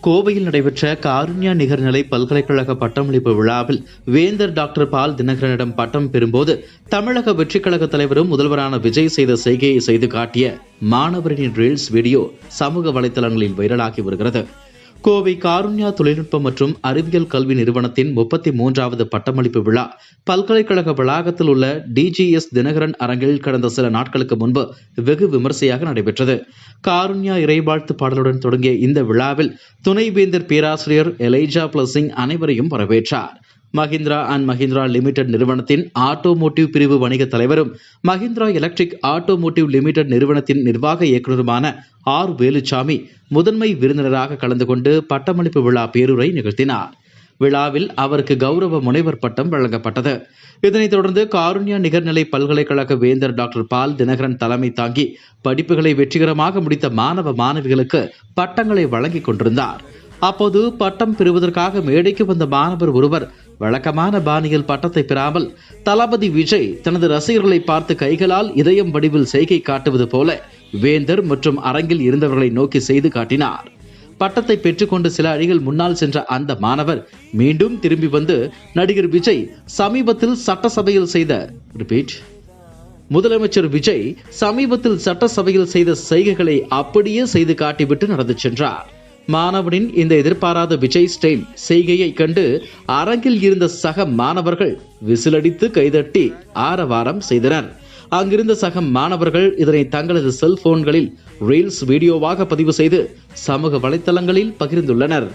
கோவையில் நடைபெற்ற காருண்யா நிகர்நிலை பல்கலைக்கழக பட்டமளிப்பு விழாவில் வேந்தர் டாக்டர் பால் தினகரனிடம் பட்டம் பெறும்போது தமிழக வெற்றிக் கழக தலைவரும் முதல்வரான விஜய் செய்த செய்கையை செய்து காட்டிய மாணவரின் ரீல்ஸ் வீடியோ சமூக வலைதளங்களில் வைரலாகி வருகிறது. கோவை காருண்யா தொழில்நுட்ப மற்றும் அறிவியல் கல்வி நிறுவனத்தின் 33வது பட்டமளிப்பு விழா பல்கலைக்கழக வளாகத்தில் உள்ள டிஜிஎஸ் தினகரன் அரங்கில் கடந்த சில நாட்களுக்கு முன்பு வெகு விமர்சையாக நடைபெற்றது. காருண்யா இறைவாழ்த்து பாடலுடன் தொடங்கிய இந்த விழாவில் துணைவேந்தர் பேராசிரியர் எலைஜா பிளஸிங் அனைவரையும் வரவேற்றார். மஹிந்திரா அண்ட் மஹிந்திரா லிமிடெட் நிறுவனத்தின் ஆட்டோமோட்டிவ் பிரிவு வணிக தலைவரும் மஹிந்திரா எலக்ட்ரிக் ஆட்டோமோட்டிவ் லிமிடெட் நிறுவனத்தின் நிர்வாக இயக்குநருமான ஆர் வேலுச்சாமி முதன்மை விருந்தினராக கலந்து கொண்டு பட்டமளிப்பு விழா பேருரை நிகழ்த்தினார். விழாவில் அவருக்கு கௌரவ முனைவர் பட்டம் வழங்கப்பட்டது. இதனைத் தொடர்ந்து காருண்யா நிகர்நிலை பல்கலைக்கழக வேந்தர் டாக்டர் பால் தினகரன் தலைமை தாங்கி படிப்புகளை வெற்றிகரமாக முடித்த மாணவ மாணவிகளுக்கு பட்டங்களை வழங்கிக் கொண்டிருந்தார். அப்போது பட்டம் பெறுவதற்காக மேடைக்கு வந்த மாணவர் ஒருவர் வழக்கமான பாணியில் பட்டத்தை பெறாமல் தளபதி விஜய் தனது ரசிகர்களை பார்த்து கைகளால் இதயம் வடிவில் செய்கை காட்டுவது போல வேந்தர் மற்றும் அரங்கில் இருந்தவர்களை நோக்கி செய்து காட்டினார். பட்டத்தை பெற்றுக்கொண்டு சில அடிகள் முன்னால் சென்ற அந்த மாணவர் மீண்டும் திரும்பி வந்து நடிகர் விஜய் சமீபத்தில் சட்டசபையில் செய்த முதலமைச்சர் விஜய் சமீபத்தில் சட்டசபையில் செய்த செய்கைகளை அப்படியே செய்து காட்டிவிட்டு நடந்து சென்றார். மாணவனின் இந்த எதிர்பாராத விஜய் ஸ்டைல் செய்கையை கண்டு அரங்கில் இருந்த சக மாணவர்கள் விசிலடித்து கைதட்டி ஆரவாரம் செய்தனர். அங்கிருந்த சக மாணவர்கள் இதனை தங்களது செல்போன்களில் ரீல்ஸ் வீடியோவாக பதிவு செய்து சமூக வலைத்தளங்களில் பகிர்ந்துள்ளனர்.